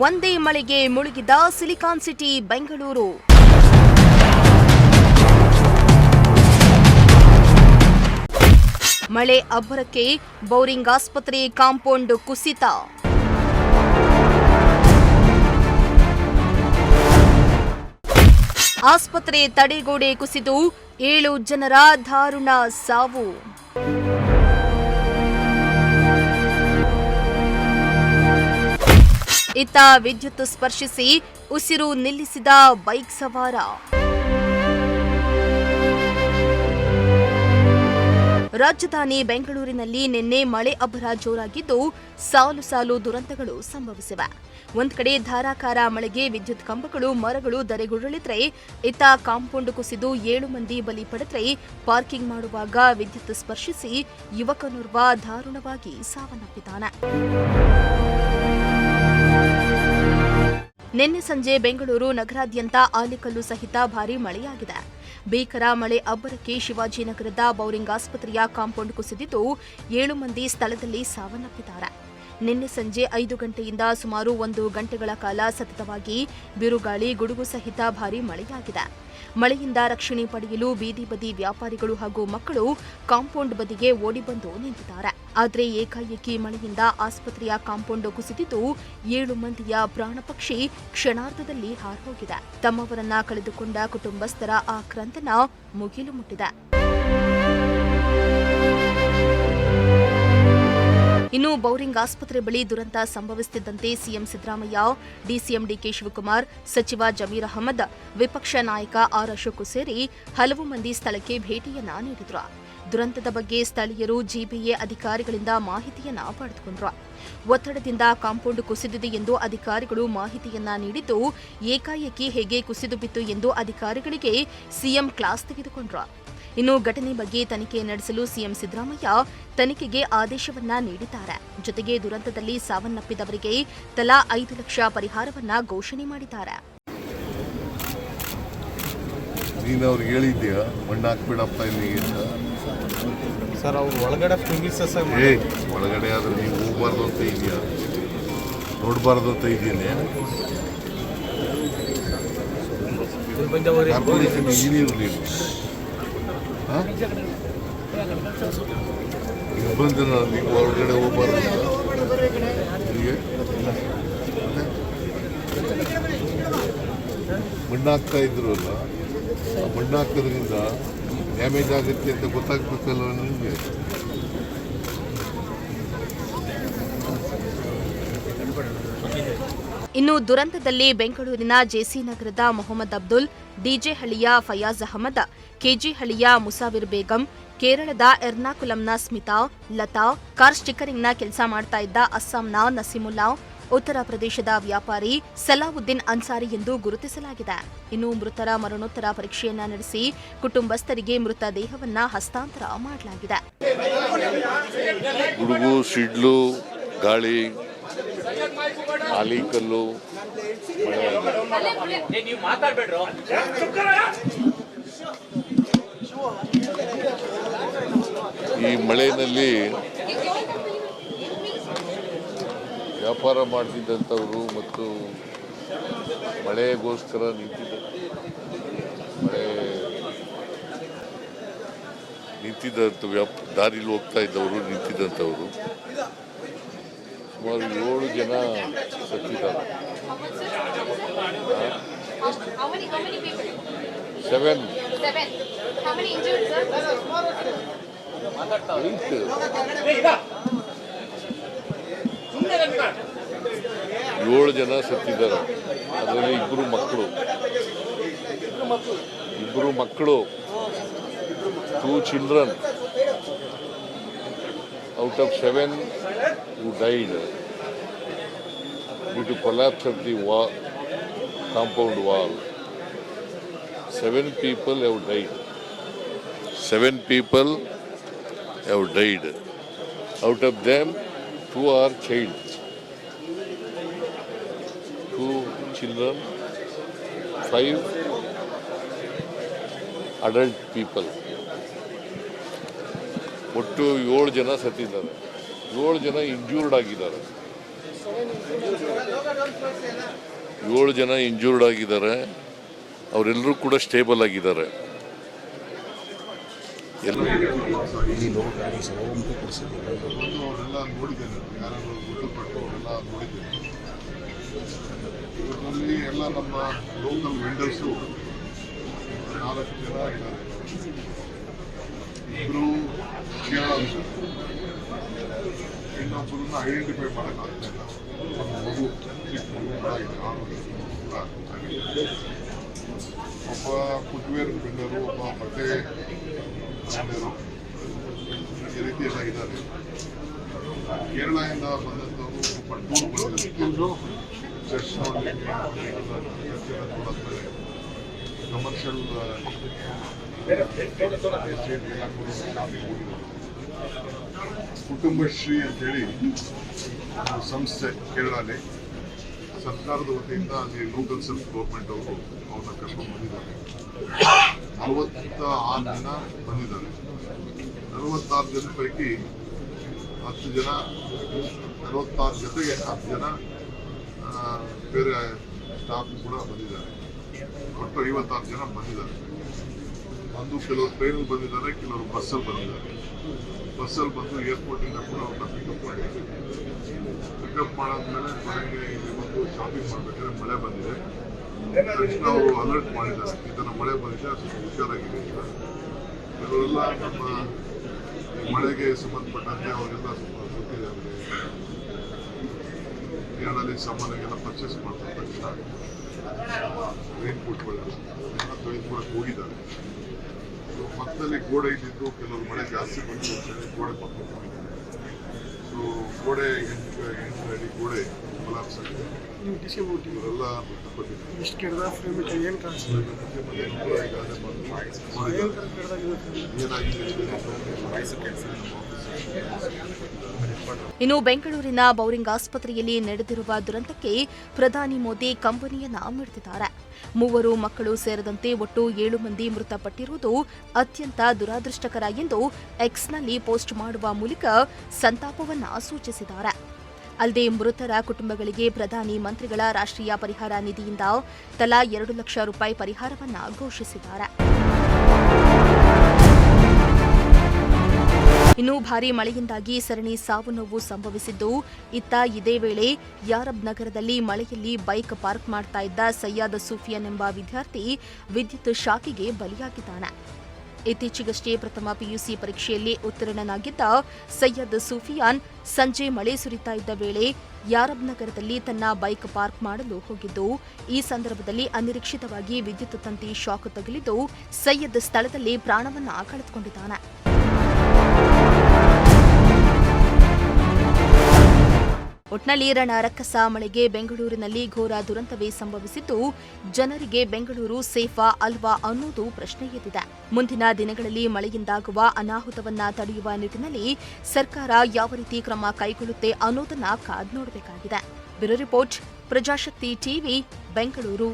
ಒಂದೇ ಮಳೆಗೆ ಮುಳುಗಿದ ಸಿಲಿಕಾನ್ ಸಿಟಿ ಬೆಂಗಳೂರು. ಮಳೆ ಅಬ್ಬರಕ್ಕೆ ಬೌರಿಂಗ್ ಆಸ್ಪತ್ರೆ ಕಾಂಪೌಂಡ್ ಕುಸಿತ. ಆಸ್ಪತ್ರೆ ತಡೆಗೋಡೆ ಕುಸಿದು 7 ಜನರ ದಾರುಣ ಸಾವು. ಇತ್ತ ವಿದ್ಯುತ್ ಸ್ಪರ್ಶಿಸಿ ಉಸಿರು ನಿಲ್ಲಿಸಿದ ಬೈಕ್ ಸವಾರ. ರಾಜಧಾನಿ ಬೆಂಗಳೂರಿನಲ್ಲಿ ನಿನ್ನೆ ಮಳೆ ಅಬ್ಬರ ಜೋರಾಗಿದ್ದು ಸಾಲು ಸಾಲು ದುರಂತಗಳು ಸಂಭವಿಸಿವೆ. ಒಂದ್ ಕಡೆ ಧಾರಾಕಾರ ಮಳೆಗೆ ವಿದ್ಯುತ್ ಕಂಬಗಳು ಮರಗಳು ಧರೆಗುರುಳಿದ್ರೆ, ಇತ್ತ ಕಾಂಪೌಂಡ್ ಕುಸಿದು 7 ಮಂದಿ ಬಲಿ ಪಡೆದ್ರೆ, ಪಾರ್ಕಿಂಗ್ ಮಾಡುವಾಗ ವಿದ್ಯುತ್ ಸ್ಪರ್ಶಿಸಿ ಯುವಕನೋರ್ವ ದಾರುಣವಾಗಿ ಸಾವನ್ನಪ್ಪಿದ್ದಾನೆ. ನಿನ್ನೆ ಸಂಜೆ ಬೆಂಗಳೂರು ನಗರಾದ್ಯಂತ ಆಲಿಕಲ್ಲು ಸಹಿತ ಭಾರೀ ಮಳೆಯಾಗಿದೆ. ಭೀಕರ ಮಳೆ ಅಬ್ಬರಕ್ಕೆ ಶಿವಾಜಿನಗರದ ಬೌರಿಂಗ್ ಆಸ್ಪತ್ರೆಯ ಕಾಂಪೌಂಡ್ ಕುಸಿದಿದ್ದು 7 ಮಂದಿ ಸ್ಥಳದಲ್ಲಿ ಸಾವನ್ನಪ್ಪಿದ್ದಾರೆ. ನಿನ್ನೆ ಸಂಜೆ 5 ಗಂಟೆಯಿಂದ ಸುಮಾರು 1 ಗಂಟೆಗಳ ಕಾಲ ಸತತವಾಗಿ ಬಿರುಗಾಳಿ, ಗುಡುಗು ಸಹಿತ ಭಾರೀ ಮಳೆಯಾಗಿದೆ. ಮಳೆಯಿಂದ ರಕ್ಷಣೆ ಪಡೆಯಲು ಬೀದಿ ಬದಿ ವ್ಯಾಪಾರಿಗಳು ಹಾಗೂ ಮಕ್ಕಳು ಕಾಂಪೌಂಡ್ ಬದಿಗೆ ಓಡಿ ಬಂದು ನಿಂತಿದ್ದಾರೆ. ಆದರೆ ಏಕಾಏಕಿ ಮಳೆಯಿಂದ ಆಸ್ಪತ್ರೆಯ ಕಾಂಪೌಂಡ್ ಕುಸಿದಿದ್ದು 7 ಮಂದಿಯ ಪ್ರಾಣ ಪಕ್ಷಿ ಕ್ಷಣಾರ್ಧದಲ್ಲಿ ಹಾರಿಹೋಗಿದೆ. ತಮ್ಮವರನ್ನ ಕಳೆದುಕೊಂಡ ಕುಟುಂಬಸ್ಥರ ಆಕ್ರಂದನ ಮುಗಿಲು ಮುಟ್ಟಿದೆ. ಇನ್ನು ಬೌರಿಂಗ್ ಆಸ್ಪತ್ರೆ ಬಳಿ ದುರಂತ ಸಂಭವಿಸುತ್ತಿದ್ದಂತೆ CM Siddaramaiah, DCM DK Shivakumar, ಸಚಿವ ಜಮೀರ್ ಅಹಮದ್, ವಿಪಕ್ಷ ನಾಯಕ ಆರ್ ಅಶೋಕ್ ಸೇರಿ ಹಲವು ಮಂದಿ ಸ್ಥಳಕ್ಕೆ ಭೇಟಿಯನ್ನ ನೀಡಿದ್ರು. ದುರಂತದ ಬಗ್ಗೆ ಸ್ಥಳೀಯರು ಜಿಬಿಎ ಅಧಿಕಾರಿಗಳಿಂದ ಮಾಹಿತಿಯನ್ನ ಪಡೆದುಕೊಂಡ್ರು. ಒತ್ತಡದಿಂದ ಕಾಂಪೌಂಡ್ ಕುಸಿದಿದೆ ಎಂದು ಅಧಿಕಾರಿಗಳು ಮಾಹಿತಿಯನ್ನ ನೀಡಿದ್ದು, ಏಕಾಏಕಿ ಹೇಗೆ ಕುಸಿದು ಬಿತ್ತು ಎಂದು ಅಧಿಕಾರಿಗಳಿಗೆ ಸಿಎಂ ಕ್ಲಾಸ್ ತೆಗೆದುಕೊಂಡ್ರು. ಇನ್ನು ಘಟನೆ ಬಗ್ಗೆ ತನಿಖೆ ನಡೆಸಲು ಸಿಎಂ ಸಿದ್ದರಾಮಯ್ಯ ತನಿಖೆಗೆ ಆದೇಶವನ್ನ ನೀಡಿದ್ದಾರೆ. ಜೊತೆಗೆ ದುರಂತದಲ್ಲಿ ಸಾವನ್ನಪ್ಪಿದವರಿಗೆ ತಲಾ 5 ಲಕ್ಷ ಪರಿಹಾರವನ್ನ ಘೋಷಣೆ ಮಾಡಿದ್ದಾರೆ. ನೀನು ಅವ್ರಿಗೆ ಹೇಳಿದ್ಯಾ ಮಣ್ಣು ಹಾಕ್ಬಿಡಪ್ಪ ಇಲ್ಲಿಗೆ ಅಂತ? ಸರ್ ಅವ್ರು ಒಳಗಡೆ ಒಳಗಡೆ ಆದ್ರೆ ನೀವು ಹೋಗ್ಬಾರ್ದು ಅಂತ ಇದೆಯಾ, ನೋಡಬಾರ್ದು ಅಂತ ಇದೆಯೇ? ಇಂಜಿನಿಯರ್ ನೀವು ಬಂದು ನೀವು ಒಳಗಡೆ ಹೋಗ್ಬಾರ್ದು ಮಣ್ಣು ಹಾಕ್ತಾ ಇದ್ರು ಅಲ್ಲ, ಆ ಮಣ್ಣು ಹಾಕೋದ್ರಿಂದ ಡ್ಯಾಮೇಜ್ ಆಗುತ್ತೆ ಅಂತ ಗೊತ್ತಾಗ್ಬೇಕಲ್ಲ ನಿಮಗೆ. ಇನ್ನು ದುರಂತದಲ್ಲಿ ಬೆಂಗಳೂರಿನ ಜೆಸಿ ನಗರದ ಮೊಹಮ್ಮದ್ ಅಬ್ದುಲ್, ಡಿಜೆಹಳ್ಳಿಯ ಫಯಾಜ್ ಅಹಮದ್, ಕೆಜಿಹಳ್ಳಿಯ ಮುಸಾವಿರ್ ಬೇಗಂ, ಕೇರಳದ ಎರ್ನಾಕುಲಂನ ಸ್ಮಿತಾ, ಲತಾ, ಕಾರ್ ಸ್ಟಿಕ್ಕರಿಂಗ್ನ ಕೆಲಸ ಮಾಡ್ತಾ ಇದ್ದ ಅಸ್ಸಾಂನ ನಸೀಮುಲ್ಲಾ, ಉತ್ತರ ಪ್ರದೇಶದ ವ್ಯಾಪಾರಿ ಸಲಾವುದ್ದೀನ್ ಅನ್ಸಾರಿ ಎಂದು ಗುರುತಿಸಲಾಗಿದೆ. ಇನ್ನು ಮೃತರ ಮರಣೋತ್ತರ ಪರೀಕ್ಷೆಯನ್ನ ನಡೆಸಿ ಕುಟುಂಬಸ್ಥರಿಗೆ ಮೃತ ದೇಹವನ್ನ ಹಸ್ತಾಂತರ ಮಾಡಲಾಗಿದೆ. ಗುಡುಗು, ಸಿಡ್ಲು, ಗಾಳಿ, ಆಲಿಕಲ್ಲು, ಈ ಮಳೆಯಲ್ಲಿ ವ್ಯಾಪಾರ ಮಾಡ್ತಿದ್ದಂಥವರು ಮತ್ತು ಮಳೆಗೋಸ್ಕರ ನಿಂತಿದ್ದಂಥ ದಾರಿಲಿ ಹೋಗ್ತಾ ಇದ್ದವರು ನಿಂತಿದ್ದಂಥವರು ಸುಮಾರು 7 ಜನ ಸತ್ತಿದ್ದಾರೆ. 7 ಜನ ಸತ್ತಿದ್ದಾರೆ. ಅದರಲ್ಲಿ 2 ಮಕ್ಕಳು 2 children out of 7 who died due to collapse of the compound wall. 7 people have died. 7 people have died. Out of them, 2 are child. 2 children, 5 adult people. ಒಟ್ಟು 7 ಜನ ಸತ್ತಿದ್ದಾರೆ. 7 ಜನ ಇಂಜೂರ್ಡ್ ಆಗಿದ್ದಾರೆ. 7 ಜನ ಇಂಜೂರ್ಡ್ ಆಗಿದ್ದಾರೆ. ಅವರೆಲ್ಲರೂ ಕೂಡ ಸ್ಟೇಬಲ್ ಆಗಿದ್ದಾರೆ. ಅವರೆಲ್ಲ ನೋಡಿದ್ದೇನೆ, ಯಾರು ಮೃತಪಟ್ಟು ಅವರೆಲ್ಲ ನೋಡಿದ್ದೇನೆ. ಇದರಲ್ಲಿ ಎಲ್ಲ ನಮ್ಮ ಲೋಕಲ್ ವೆಂಡರ್ಸು 4 ಜನ ಇದ್ದಾರೆ. ಇಬ್ಬರು ಕೇರಳ, ಇನ್ನೊಬ್ಬರನ್ನ ಐಡೆಂಟಿಫೈ ಮಾಡೋಕ್ಕಾಗ್ತಾ ಇಲ್ಲ. ಒಂದು ಮಗು, ಚಿಕ್ಕ ಮಗು ಕೂಡ ಇದೆ, 6 ವರ್ಷದ ಮಗು ಕೂಡ ಆಗಿದೆ. ಒಬ್ಬ ಫುಟ್ವೇರ್ ವೆಂಡರು, ಒಬ್ಬ ಬಟ್ಟೆ ವೆಂಡರು, ಈ ರೀತಿ ಎಲ್ಲ ಇದ್ದಾರೆ. ಕೇರಳದಿಂದ ಬಂದಂಥವರು ಒಬ್ಬ ಟೂರ್ ಬಂದಿದ್ರು, ಚರ್ಚ್ ನೋಡಲಿಕ್ಕೆ ನೋಡಾದ್ಮೇಲೆ ಕಮರ್ಷಿಯಲ್ ಎಸ್ಟೇಟ್ ಎಲ್ಲ ಶಾಪಿಂಗ್ ಹೋಗಿದ್ದಾರೆ. ಕುಟುಂಬಶ್ರೀ ಅಂತೇಳಿ ಒಂದು ಸಂಸ್ಥೆ ಕೇರಳಲ್ಲಿ ಸರ್ಕಾರದ ವತಿಯಿಂದ ಅಲ್ಲಿ ಲೋಕಲ್ ಸೆಲ್ಫ್ ಗೌರ್ಮೆಂಟ್ ಅವರು ಅವ್ರನ್ನ ಕರ್ಕೊಂಡು ಬಂದಿದ್ದಾರೆ. 46 ಜನ ಬಂದಿದ್ದಾರೆ. 46 ಜನ ಪೈಕಿ 10 ಜನ, 46 ಜೊತೆಗೆ 10 ಜನ ಬೇರೆ ಸ್ಟಾಫ್ ಕೂಡ ಬಂದಿದ್ದಾರೆ. ಒಟ್ಟು 56 ಜನ ಬಂದಿದ್ದಾರೆ. ಒಂದು ಕೆಲವರು ಟ್ರೈನಲ್ಲಿ ಬಂದಿದ್ದಾರೆ, ಕೆಲವರು ಬಸ್ಸಲ್ಲಿ ಬಂದಿದ್ದಾರೆ. ಬಸ್ಸಲ್ಲಿ ಬಂದು ಏರ್ಪೋರ್ಟಿಂದ ಕೂಡ ಅವ್ರನ್ನ ಪಿಕಪ್ ಮಾಡಿದ್ದಾರೆ. ಪಿಕಪ್ ಮಾಡಾದ್ಮೇಲೆ ಮನೆಗೆ ಇಲ್ಲಿ ಬಂದು ಶಾಪಿಂಗ್ ಮಾಡಬೇಕಾದ್ರೆ ಮಳೆ ಬಂದಿದೆ. ತಕ್ಷಣ ಅವರು ಅಲರ್ಟ್ ಮಾಡಿದ್ದಾರೆ, ಈ ಥರ ಮಳೆ ಬಂದಿದೆ, ಸ್ವಲ್ಪ ಹುಷಾರಾಗಿದೆ ಅಂತ. ಕೆಲವರೆಲ್ಲ ನಮ್ಮ ಮಳೆಗೆ ಸಂಬಂಧಪಟ್ಟಂತೆ ಅವರೆಲ್ಲ ಸ್ವಲ್ಪ ಗೊತ್ತಿದೆ. ಅವರಿಗೆ ಕೇರಳದಲ್ಲಿ ಸಾಮಾನ್ಯಗೆಲ್ಲ ಪರ್ಚೇಸ್ ಮಾಡ್ತಾರೆ. ತಕ್ಷಣ ರೈನ್ ಕೋಟ್ಗಳೆಲ್ಲ ತೆಗೆದುಕೊಳಕ್ಕೆ ಹೋಗಿದ್ದಾರೆ. ಪಕ್ಕದಲ್ಲಿ ಗೋಡೆ ಇದ್ದಿದ್ದು, ಕೆಲವರು ಮಳೆ ಜಾಸ್ತಿ ಬಂದು ಗೋಡೆ ಪಕ್ಕ ಹೋಗಿದ್ದಾರೆ. ಸೊ ಗೋಡೆ 8 ಅಡಿ ಗೋಡೆ ಕೊಲಾಪ್ಸ್ ಆಗಿದೆ. ಇವರೆಲ್ಲ ಮೃತಪಟ್ಟಿದ್ದಾರೆ. ಇನ್ನು ಬೆಂಗಳೂರಿನ ಬೌರಿಂಗ್ ಆಸ್ಪತ್ರೆಯಲ್ಲಿ ನಡೆದಿರುವ ದುರಂತಕ್ಕೆ ಪ್ರಧಾನಿ ಮೋದಿ ಕಂಬನಿಯನ್ನ ಮಿಡಿದಿದ್ದಾರೆ. 3 ಮಕ್ಕಳು ಸೇರಿದಂತೆ ಒಟ್ಟು 7 ಮಂದಿ ಮೃತಪಟ್ಟಿರುವುದು ಅತ್ಯಂತ ದುರಾದೃಷ್ಟಕರ ಎಂದು ಎಕ್ಸ್ನಲ್ಲಿ ಪೋಸ್ಟ್ ಮಾಡುವ ಮೂಲಕ ಸಂತಾಪವನ್ನ ಸೂಚಿಸಿದ್ದಾರೆ. ಅಲ್ಲದೆ ಮೃತರ ಕುಟುಂಬಗಳಿಗೆ ಪ್ರಧಾನಿ ಮಂತ್ರಿಗಳ ರಾಷ್ಟ್ರೀಯ ಪರಿಹಾರ ನಿಧಿಯಿಂದ ತಲಾ 2 ಲಕ್ಷ ರೂಪಾಯಿ ಪರಿಹಾರವನ್ನ ಘೋಷಿಸಿದ್ದಾರೆ. ಇನ್ನು ಭಾರೀ ಮಳೆಯಿಂದಾಗಿ ಸರಣಿ ಸಾವು ನೋವು ಸಂಭವಿಸಿದ್ದು, ಇತ್ತ ಇದೇ ವೇಳೆ ಯಾರಬ್ ನಗರದಲ್ಲಿ ಮಳೆಯಲ್ಲಿ ಬೈಕ್ ಪಾರ್ಕ್ ಮಾಡ್ತಾ ಇದ್ದ ಸಯ್ಯದ್ ಸೂಫಿಯಾನ್ ಎಂಬ ವಿದ್ಯಾರ್ಥಿ ವಿದ್ಯುತ್ ಶಾಕಿಗೆ ಬಲಿಯಾಗಿದ್ದಾನೆ. ಇತ್ತೀಚೆಗಷ್ಟೇ ಪ್ರಥಮ ಪಿಯುಸಿ ಪರೀಕ್ಷೆಯಲ್ಲಿ ಉತ್ತೀರ್ಣನಾಗಿದ್ದ ಸಯ್ಯದ್ ಸೂಫಿಯಾನ್ ಸಂಜೆ ಮಳೆ ಸುರಿತಾ ಇದ್ದ ವೇಳೆ ಯಾರಬ್ ನಗರದಲ್ಲಿ ತನ್ನ ಬೈಕ್ ಪಾರ್ಕ್ ಮಾಡಲು ಹೋಗಿದ್ದು, ಈ ಸಂದರ್ಭದಲ್ಲಿ ಅನಿರೀಕ್ಷಿತವಾಗಿ ವಿದ್ಯುತ್ ತಂತಿ ಶಾಕ್ ತಗುಲಿದ್ದು ಸಯ್ಯದ್ ಸ್ಥಳದಲ್ಲಿ ಪ್ರಾಣವನ್ನ ಕಳೆದುಕೊಂಡಿದ್ದಾನೆ. ಒಟ್ನಲ್ಲಿ ರಕ್ಕಸ ಮಳೆಗೆ ಬೆಂಗಳೂರಿನಲ್ಲಿ ಘೋರ ದುರಂತವೇ ಸಂಭವಿಸಿದ್ದು, ಜನರಿಗೆ ಬೆಂಗಳೂರು ಸೇಫಾ ಅಲ್ವಾ ಅನ್ನೋದು ಪ್ರಶ್ನೆ ಎದ್ದಿದೆ. ಮುಂದಿನ ದಿನಗಳಲ್ಲಿ ಮಳೆಯಿಂದಾಗುವ ಅನಾಹುತವನ್ನ ತಡೆಯುವ ನಿಟ್ಟಿನಲ್ಲಿ ಸರ್ಕಾರ ಯಾವ ರೀತಿ ಕ್ರಮ ಕೈಗೊಳ್ಳುತ್ತೆ ಅನ್ನೋದನ್ನ ಕಾದು ನೋಡಬೇಕಾಗಿದೆ. Bureau report, Prajashakti TV, Bengaluru.